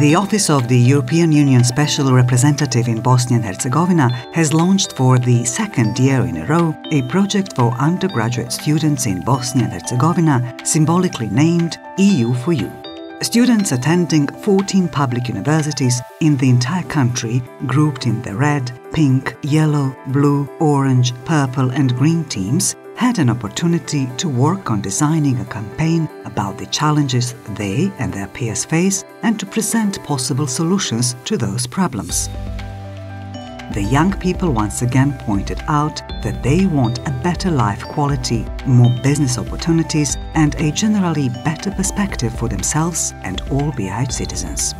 The Office of the European Union Special Representative in Bosnia and Herzegovina has launched for the second year in a row a project for undergraduate students in Bosnia and Herzegovina, symbolically named E4U. Students attending 14 public universities in the entire country, grouped in the red, pink, yellow, blue, orange, purple and green teams, had an opportunity to work on designing a campaign about the challenges they and their peers face and to present possible solutions to those problems. The young people once again pointed out that they want a better life quality, more business opportunities and a generally better perspective for themselves and all BiH citizens.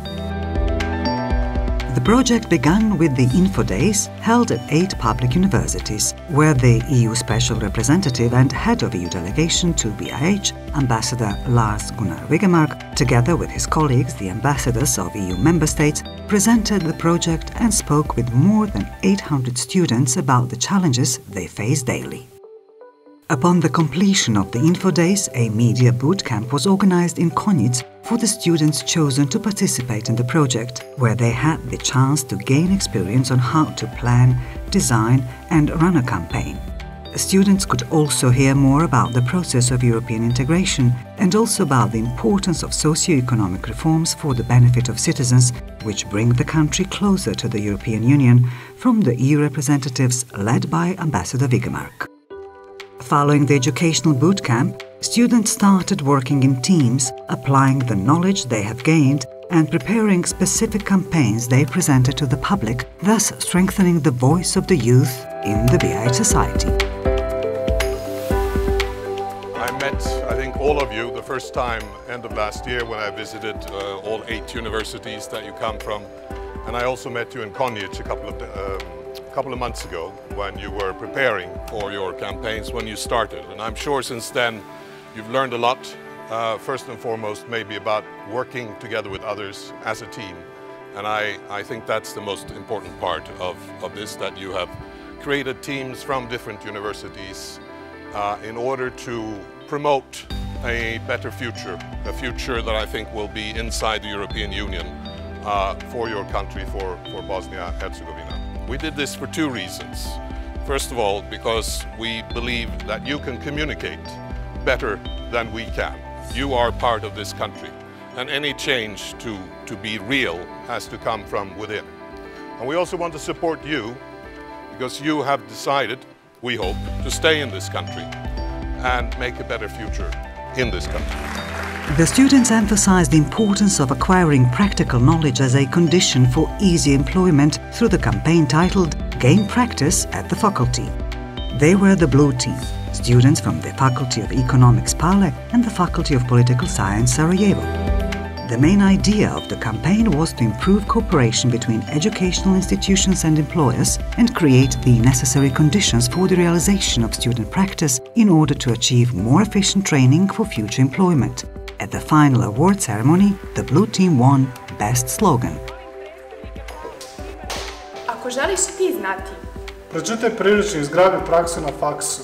The project began with the Info Days held at 8 public universities, where the EU Special Representative and Head of EU Delegation to BiH, Ambassador Lars Gunnar Wigemark, together with his colleagues, the ambassadors of EU member states, presented the project and spoke with more than 800 students about the challenges they face daily. Upon the completion of the Info Days, a media bootcamp was organized in Communis for the students chosen to participate in the project, where they had the chance to gain experience on how to plan, design and run a campaign. Students could also hear more about the process of European integration and also about the importance of socio-economic reforms for the benefit of citizens, which bring the country closer to the European Union, from the EU representatives led by Ambassador Wigemark. Following the educational bootcamp, students started working in teams, applying the knowledge they have gained and preparing specific campaigns they presented to the public, thus strengthening the voice of the youth in the BiH society. I met, I think, all of you the first time end of last year when I visited all 8 universities that you come from, and I also met you in Klijent a couple of months ago when you were preparing for your campaigns when you started. And I'm sure since then you've learned a lot, first and foremost maybe about working together with others as a team. And I think that's the most important part of this, that you have created teams from different universities in order to promote a better future, a future that I think will be inside the European Union for your country, for Bosnia-Herzegovina. We did this for 2 reasons. First of all, because we believe that you can communicate better than we can. You are part of this country, and any change to be real has to come from within. And we also want to support you because you have decided, we hope, to stay in this country and make a better future in this country. The students emphasized the importance of acquiring practical knowledge as a condition for easy employment through the campaign titled Gain Practice at the Faculty. They were the blue team, students from the Faculty of Economics Pale and the Faculty of Political Science Sarajevo. The main idea of the campaign was to improve cooperation between educational institutions and employers and create the necessary conditions for the realization of student practice in order to achieve more efficient training for future employment. At the final award ceremony, the blue team won Best Slogan. Ako želiš ti znati, pročitaj priručnik Zgrabi praksu na faksu.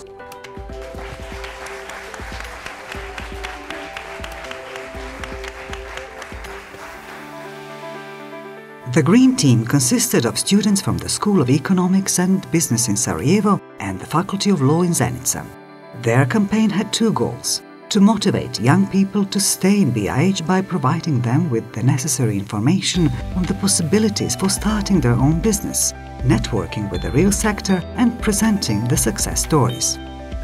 The green team consisted of students from the School of Economics and Business in Sarajevo and the Faculty of Law in Zenica. Their campaign had 2 goals: to motivate young people to stay in BiH by providing them with the necessary information on the possibilities for starting their own business, networking with the real sector and presenting the success stories.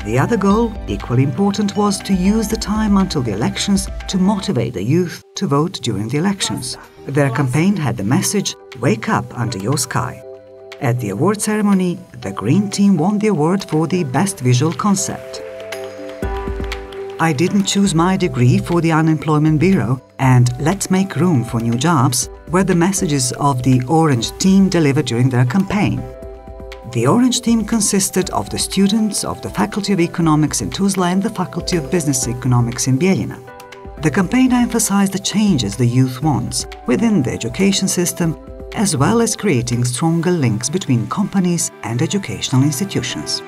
The other goal, equally important, was to use the time until the elections to motivate the youth to vote during the elections. Their campaign had the message, "Wake up under your sky." At the award ceremony, the green team won the award for the best visual concept. I didn't choose my degree for the Unemployment Bureau and Let's Make Room for New Jobs were the messages of the Orange team delivered during their campaign. The Orange team consisted of the students of the Faculty of Economics in Tuzla and the Faculty of Business Economics in Bijeljina. The campaign emphasized the changes the youth wants within the education system, as well as creating stronger links between companies and educational institutions.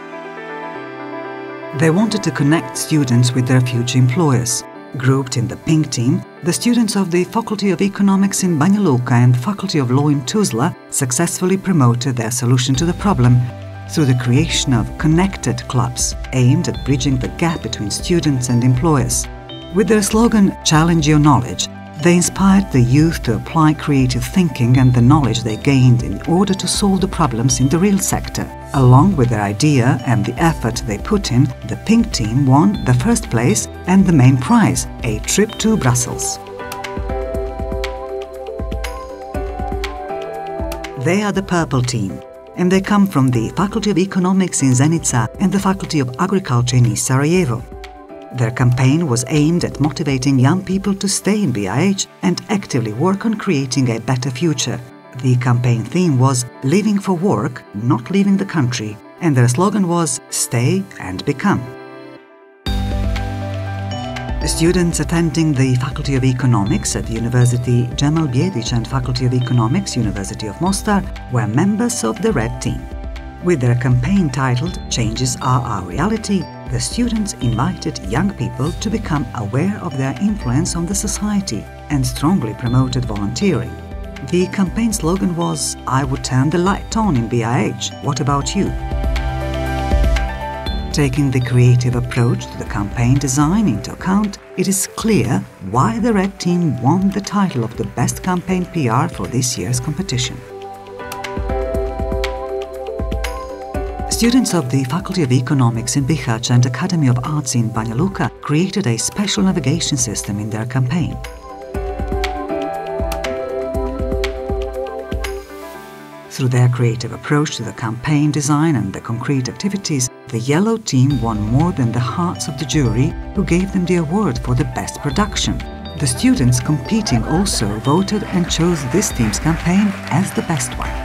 They wanted to connect students with their future employers. Grouped in the pink team, the students of the Faculty of Economics in Banja Luka and Faculty of Law in Tuzla successfully promoted their solution to the problem through the creation of connected clubs aimed at bridging the gap between students and employers. With their slogan, "Challenge Your Knowledge," they inspired the youth to apply creative thinking and the knowledge they gained in order to solve the problems in the real sector. Along with their idea and the effort they put in, the pink team won the first place and the main prize, a trip to Brussels. They are the purple team, and they come from the Faculty of Economics in Zenica and the Faculty of Agriculture in Sarajevo. Their campaign was aimed at motivating young people to stay in BIH and actively work on creating a better future. The campaign theme was "Living for Work, Not Leaving the Country," and their slogan was "Stay and Become." Students attending the Faculty of Economics at the University Cemal Bijedić and Faculty of Economics, University of Mostar, were members of the Red Team. With their campaign titled "Changes Are Our Reality," the students invited young people to become aware of their influence on the society and strongly promoted volunteering. The campaign slogan was, "I would turn the light on in BIH, what about you?" Taking the creative approach to the campaign design into account, it is clear why the Red Team won the title of the best campaign PR for this year's competition. Students of the Faculty of Economics in Bihać and Academy of Arts in Banja Luka created a special navigation system in their campaign. Through their creative approach to the campaign design and the concrete activities, the yellow team won more than the hearts of the jury, who gave them the award for the best production. The students competing also voted and chose this team's campaign as the best one.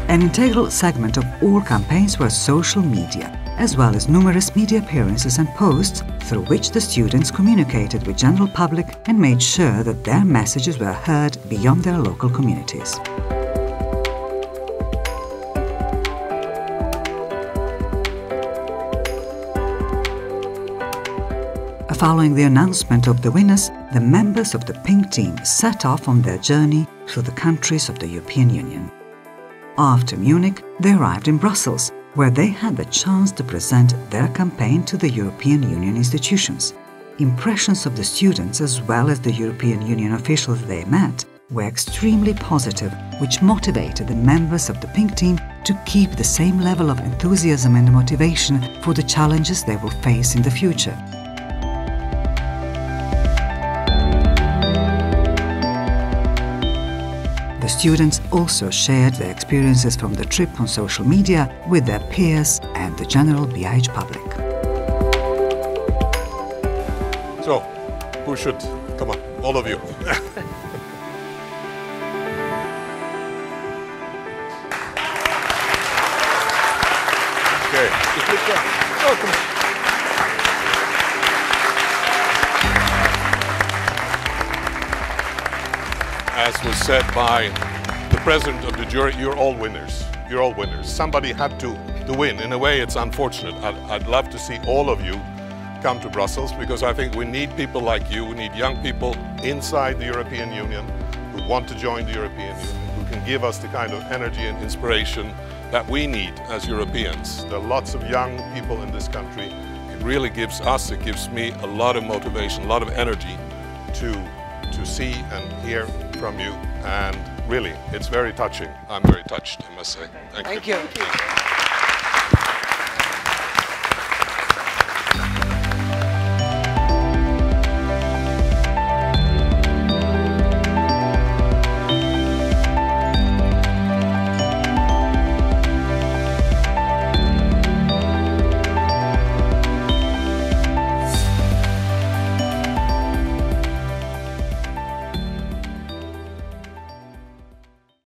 An integral segment of all campaigns were social media, as well as numerous media appearances and posts through which the students communicated with general public and made sure that their messages were heard beyond their local communities. Following the announcement of the winners, the members of the pink team set off on their journey through the countries of the European Union. After Munich, they arrived in Brussels, where they had the chance to present their campaign to the European Union institutions. Impressions of the students, as well as the European Union officials they met, were extremely positive, which motivated the members of the pink team to keep the same level of enthusiasm and motivation for the challenges they will face in the future. The students also shared their experiences from the trip on social media with their peers and the general BIH public. So, who should? Come on, all of you. Okay. Welcome. As was said by the president of the jury, you're all winners. You're all winners. Somebody had to win. In a way, it's unfortunate. I'd love to see all of you come to Brussels, because I think we need people like you. We need young people inside the European Union who want to join the European Union, who can give us the kind of energy and inspiration that we need as Europeans. There are lots of young people in this country. It really gives us, it gives me a lot of motivation, a lot of energy to see and hear from you, and really, it's very touching. I'm very touched, I must say. Thank you. Thank you.